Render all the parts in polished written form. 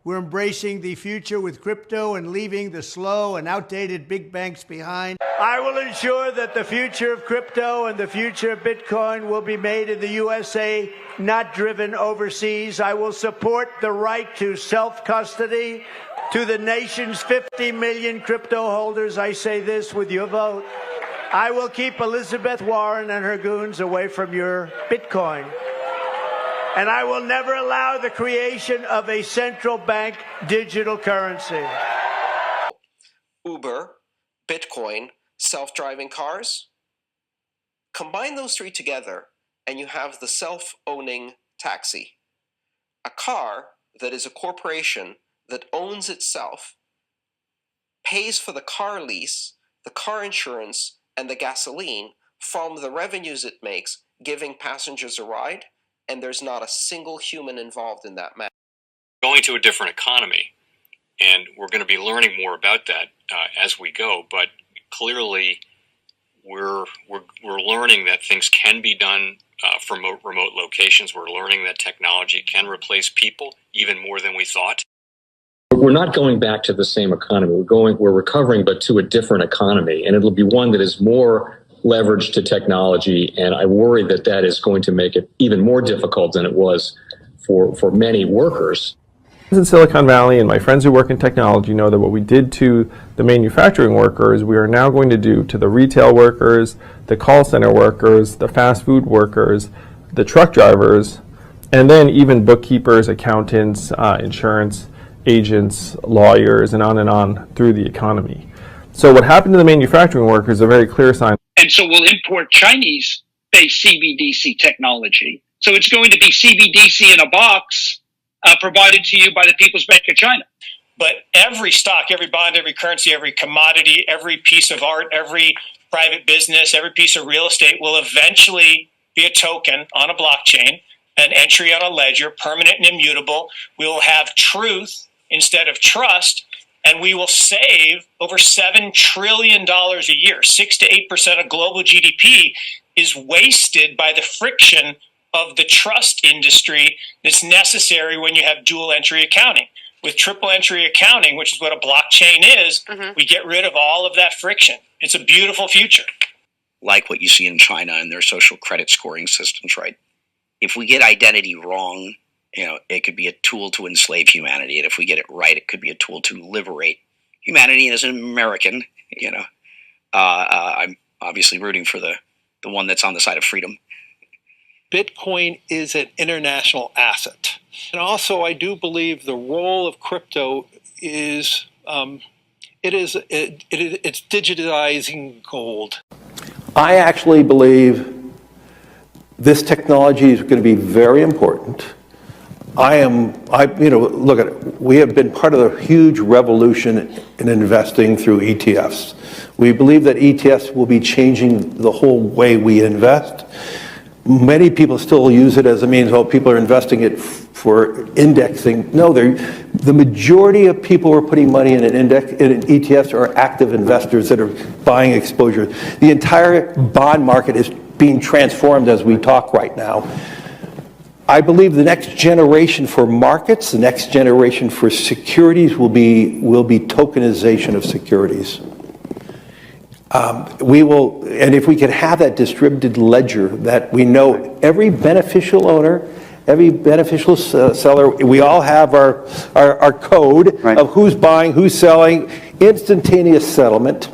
We're embracing the future with crypto and leaving the slow and outdated big banks behind. I will ensure that the future of crypto and the future of Bitcoin will be made in the USA, not driven overseas. I will support the right to self-custody. To the nation's 50 million crypto holders, I say this with your vote. I will keep Elizabeth Warren and her goons away from your Bitcoin. And I will never allow the creation of a central bank digital currency. Uber, Bitcoin, self-driving cars. Combine those three together and you have the self-owning taxi. A car that is a corporation that owns itself, pays for the car lease, the car insurance, and the gasoline from the revenues it makes, giving passengers a ride, and there's not a single human involved in that matter. Going to a different economy, and we're going to be learning more about that as we go. But clearly, we're learning that things can be done from remote locations. We're learning that technology can replace people even more than we thought. We're not going back to the same economy. We're recovering, but to a different economy, and it'll be one that is more leveraged to technology, and I worry that that is going to make it even more difficult than it was for many workers. In Silicon Valley, and my friends who work in technology know that what we did to the manufacturing workers, we are now going to do to the retail workers, the call center workers, the fast food workers, the truck drivers, and then even bookkeepers, accountants, insurance agents, lawyers, and on through the economy. So what happened to the manufacturing workers is a very clear sign. And so we'll import Chinese-based CBDC technology. So it's going to be CBDC in a box provided to you by the People's Bank of China. But every stock, every bond, every currency, every commodity, every piece of art, every private business, every piece of real estate will eventually be a token on a blockchain, an entry on a ledger, permanent and immutable. We will have truth instead of trust, and we will save over $7 trillion a year. 6 to 8% of global GDP is wasted by the friction of the trust industry that's necessary when you have dual entry accounting. With triple entry accounting, which is what a blockchain is, we get rid of all of that friction. It's a beautiful future. Like what you see in China and their social credit scoring systems, right? If we get identity wrong, it could be a tool to enslave humanity. And if we get it right, it could be a tool to liberate humanity. And as an American, I'm obviously rooting for the one that's on the side of freedom. Bitcoin is an international asset. And also, I do believe the role of crypto is, it's digitizing gold. I actually believe this technology is going to be very important. Look at it. We have been part of the huge revolution in investing through ETFs. We believe that ETFs will be changing the whole way we invest. Many people still use it as a means, people are investing it for indexing. No, the majority of people who are putting money in in ETFs are active investors that are buying exposure. The entire bond market is being transformed as we talk right now. I believe the next generation for markets, the next generation for securities will be tokenization of securities. And if we could have that distributed ledger that we know every beneficial owner, every beneficial seller, we all have our code of who's buying, who's selling, instantaneous settlement.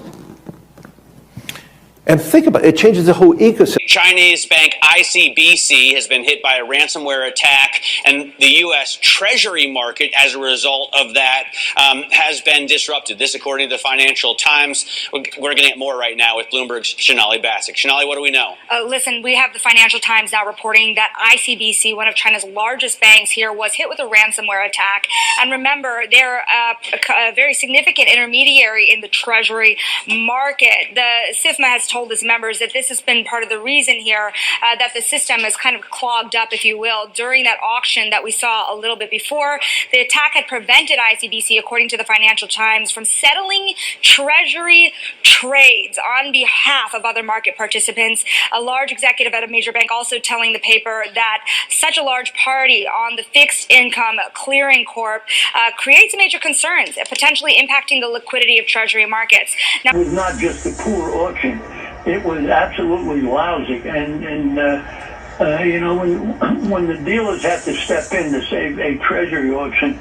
And think about it, it changes the whole ecosystem. Chinese bank ICBC has been hit by a ransomware attack, and the U.S. Treasury market, as a result of that, has been disrupted. This, according to the Financial Times. We're getting at more right now with Bloomberg's Shonali Bassick. Shonali, what do we know? Listen, we have the Financial Times now reporting that ICBC, one of China's largest banks here, was hit with a ransomware attack. And remember, they're a very significant intermediary in the Treasury market. The SIFMA has told his members that this has been part of the reason here that the system is kind of clogged up, if you will, during that auction that we saw a little bit before. The attack had prevented ICBC, according to the Financial Times, from settling Treasury trades on behalf of other market participants. A large executive at a major bank also telling the paper that such a large party on the fixed income clearing corp creates major concerns, potentially impacting the liquidity of Treasury markets. Now, it was not just a poor auction. It was absolutely lousy. And you know, when the dealers have to step in to save a Treasury auction,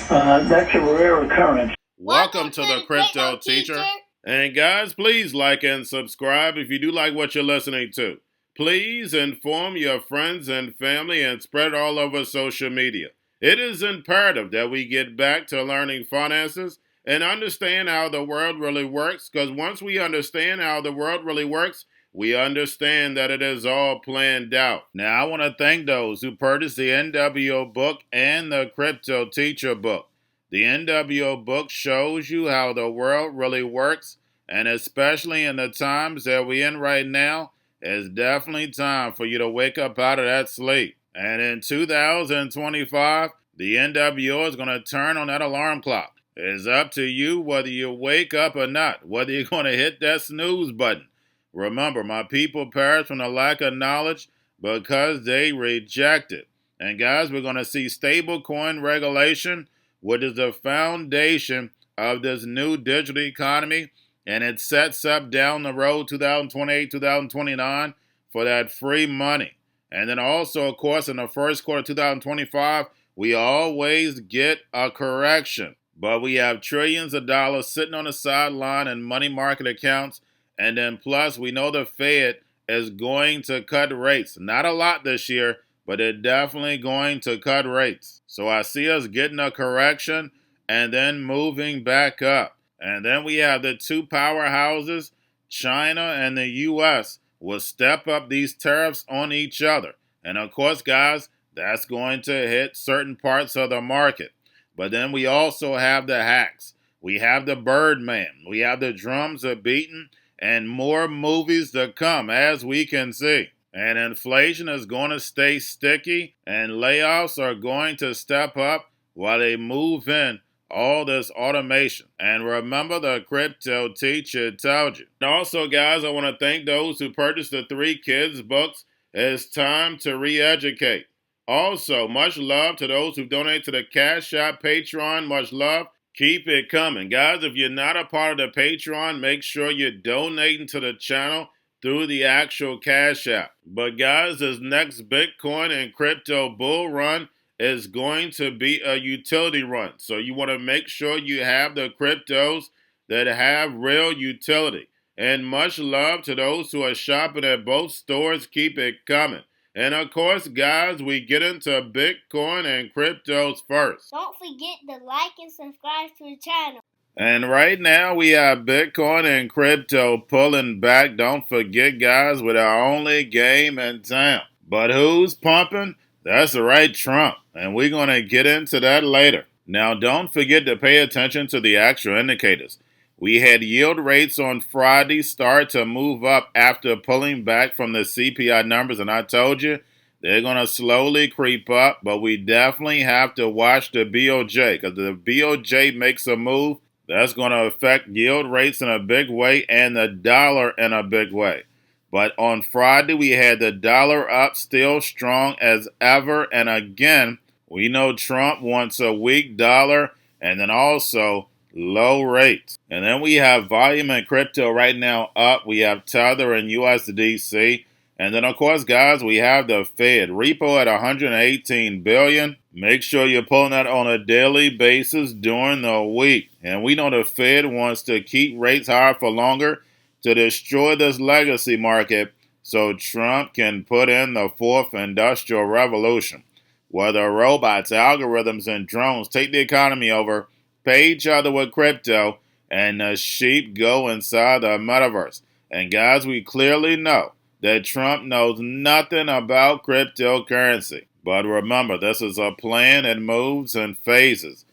that's a rare occurrence. Welcome to the Crypto Teacher. And guys, please like and subscribe if you do like what you're listening to. Please inform your friends and family and spread it all over social media. It is imperative that we get back to learning finances and understand how the world really works, because once we understand how the world really works, we understand that it is all planned out. Now, I want to thank those who purchased the NWO book and the Crypto Teacher book. The NWO book shows you how the world really works, and especially in the times that we're in right now, it's definitely time for you to wake up out of that sleep. And in 2025, the NWO is going to turn on that alarm clock. It's up to you whether you wake up or not, whether you're going to hit that snooze button. Remember, my people perish from the lack of knowledge because they reject it. And guys, we're going to see stablecoin regulation, which is the foundation of this new digital economy, and it sets up down the road 2028, 2029 for that free money. And then also, of course, in the first quarter of 2025, we always get a correction. But we have trillions of dollars sitting on the sideline in money market accounts. And then plus, we know the Fed is going to cut rates. Not a lot this year, but they're definitely going to cut rates. So I see us getting a correction and then moving back up. And then we have the two powerhouses, China and the U.S., will step up these tariffs on each other. And of course, guys, that's going to hit certain parts of the market. But then we also have the hacks. We have the Birdman. We have the drums are beaten, and more movies to come, as we can see. And inflation is going to stay sticky, and layoffs are going to step up while they move in all this automation. And remember, the Crypto Teacher told you. And also, guys, I want to thank those who purchased the 3 kids books. It's time to re-educate. Also, much love to those who donate to the Cash App, Patreon. Much love. Keep it coming. Guys, if you're not a part of the Patreon, make sure you're donating to the channel through the actual Cash App. But guys, this next Bitcoin and crypto bull run is going to be a utility run. So you want to make sure you have the cryptos that have real utility. And much love to those who are shopping at both stores. Keep it coming. And of course, guys, we get into Bitcoin and cryptos first. Don't forget to like and subscribe to the channel. And right now, we have Bitcoin and crypto pulling back. Don't forget, guys, we're the only game in town. But who's pumping? That's right, Trump. And we're going to get into that later. Now, don't forget to pay attention to the actual indicators. We had yield rates on Friday start to move up after pulling back from the CPI numbers. And I told you, they're going to slowly creep up. But we definitely have to watch the BOJ. Because if the BOJ makes a move, that's going to affect yield rates in a big way and the dollar in a big way. But on Friday, we had the dollar up, still strong as ever. And again, we know Trump wants a weak dollar and then also low rates. And then we have volume in crypto right now up. We have Tether and USDC. And then, of course, guys, we have the Fed. Repo at $118 billion. Make sure you're pulling that on a daily basis during the week. And we know the Fed wants to keep rates higher for longer to destroy this legacy market so Trump can put in the 4th industrial revolution, where the robots, algorithms, and drones take the economy over, pay each other with crypto, and the sheep go inside the metaverse. And guys, we clearly know that Trump knows nothing about cryptocurrency. But remember, this is a plan and moves in phases.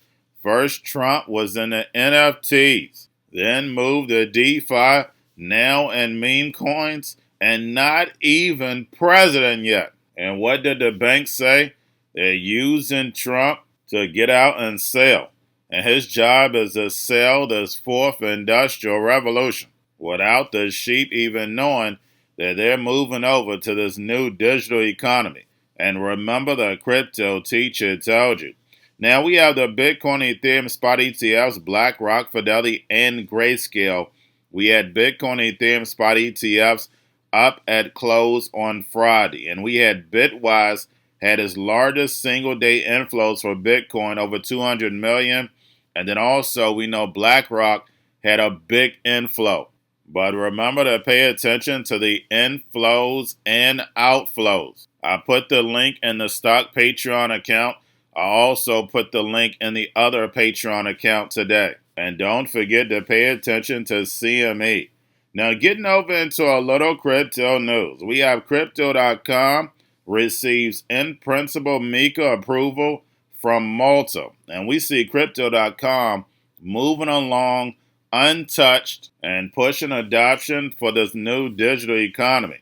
First, Trump was in the NFTs, then moved to DeFi, now in meme coins, and not even president yet. And what did the bank say? They're using Trump to get out and sell. And his job is to sell this fourth industrial revolution without the sheep even knowing that they're moving over to this new digital economy. And remember, the crypto teacher told you. Now we have the Bitcoin, Ethereum, spot ETFs, BlackRock, Fidelity, and Grayscale. We had Bitcoin, Ethereum, spot ETFs up at close on Friday. And we had Bitwise had its largest single day inflows for Bitcoin, over 200 million. And then also we know BlackRock had a big inflow. But remember to pay attention to the inflows and outflows. I put the link in the stock Patreon account. I also put the link in the other Patreon account today. And don't forget to pay attention to CME. Now getting over into a little crypto news. We have Crypto.com receives in-principle MiCA approval from Malta. And we see Crypto.com moving along untouched and pushing adoption for this new digital economy.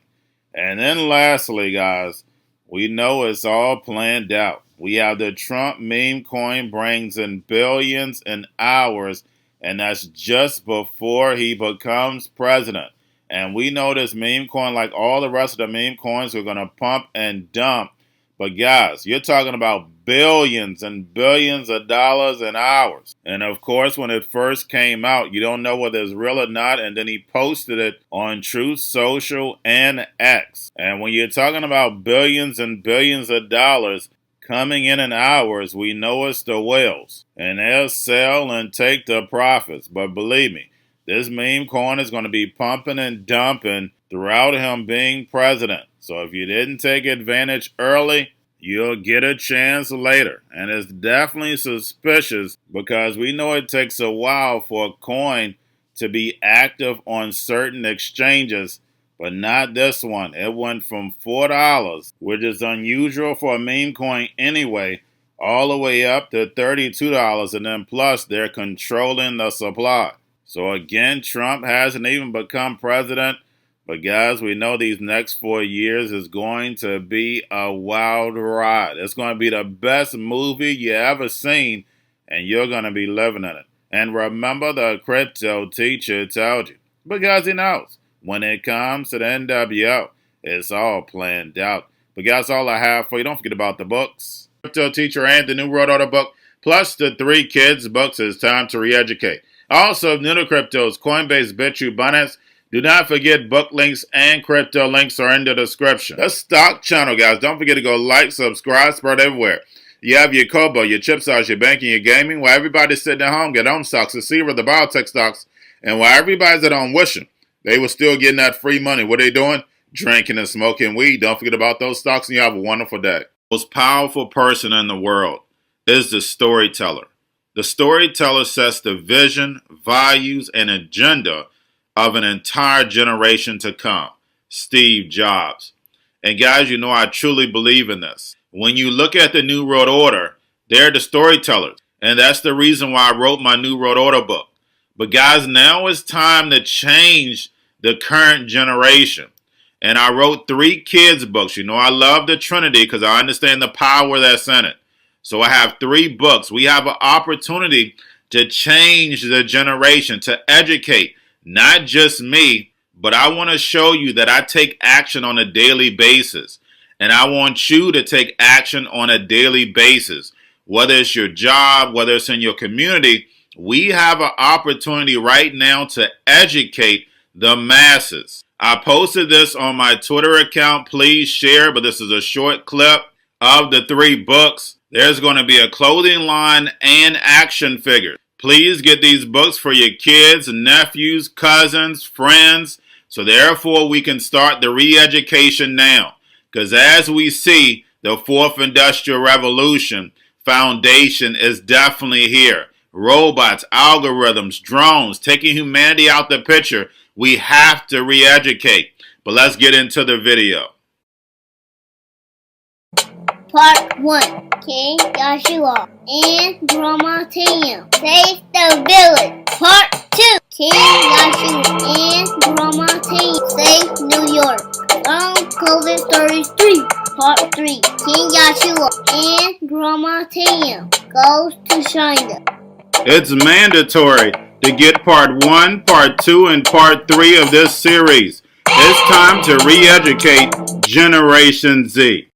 And then lastly, guys, we know it's all planned out. We have the Trump meme coin brings in billions in hours, and that's just before he becomes president. And we know this meme coin, like all the rest of the meme coins, we're going to pump and dump. But guys, you're talking about billions and billions of dollars in hours. And of course, when it first came out, you don't know whether it's real or not. And then he posted it on Truth Social and X. And when you're talking about billions and billions of dollars coming in hours, we know it's the whales. And they'll sell and take the profits. But believe me, this meme coin is going to be pumping and dumping throughout him being president. So if you didn't take advantage early, you'll get a chance later. And it's definitely suspicious because we know it takes a while for a coin to be active on certain exchanges, but not this one. It went from $4, which is unusual for a meme coin anyway, all the way up to $32. And then plus they're controlling the supply. So again, Trump hasn't even become president. But guys, we know these next 4 years is going to be a wild ride. It's going to be the best movie you ever seen, and you're going to be living in it. And remember, the crypto teacher told you. Because he knows, when it comes to the NWO, it's all planned out. But guys, all I have for you. Don't forget about the books. Crypto Teacher and the New World Order book, plus the 3 kids books. It's time to re-educate. Also, new to cryptos, Coinbase, Bitrue, Binance. Do not forget book links and crypto links are in the description. The stock channel, guys. Don't forget to go like, subscribe, spread everywhere. You have your Kobo, your chip stocks, your banking, your gaming. While everybody's sitting at home, get home stocks, the Seaver, the biotech stocks. And while everybody's at home wishing they were still getting that free money, what are they doing? Drinking and smoking weed. Don't forget about those stocks, and you have a wonderful day. The most powerful person in the world is the storyteller. The storyteller sets the vision, values, and agenda of an entire generation to come. Steve Jobs. And guys, you know I truly believe in this. When you look at the New World Order, they're the storytellers. And that's the reason why I wrote my New World Order book. But guys, now it's time to change the current generation. And I wrote 3 kids books. You know I love the Trinity because I understand the power that's in it. So I have 3 books. We have an opportunity to change the generation, to educate. Not just me, but I want to show you that I take action on a daily basis. And I want you to take action on a daily basis. Whether it's your job, whether it's in your community, we have an opportunity right now to educate the masses. I posted this on my Twitter account. Please share, but this is a short clip of the 3 books. There's going to be a clothing line and action figures. Please get these books for your kids, nephews, cousins, friends, so therefore we can start the re-education now. Because as we see, the 4th Industrial Revolution foundation is definitely here. Robots, algorithms, drones, taking humanity out the picture. We have to re-educate. But let's get into the video. Part 1. King Joshua and Drama Team save the village. Part 2. King Yahshua and Grandma Tate save New York. From COVID Stories 3, Part 3. King Yahshua and Grandma Tate goes to China. It's mandatory to get Part 1, Part 2, and Part 3 of this series. It's time to re-educate Generation Z.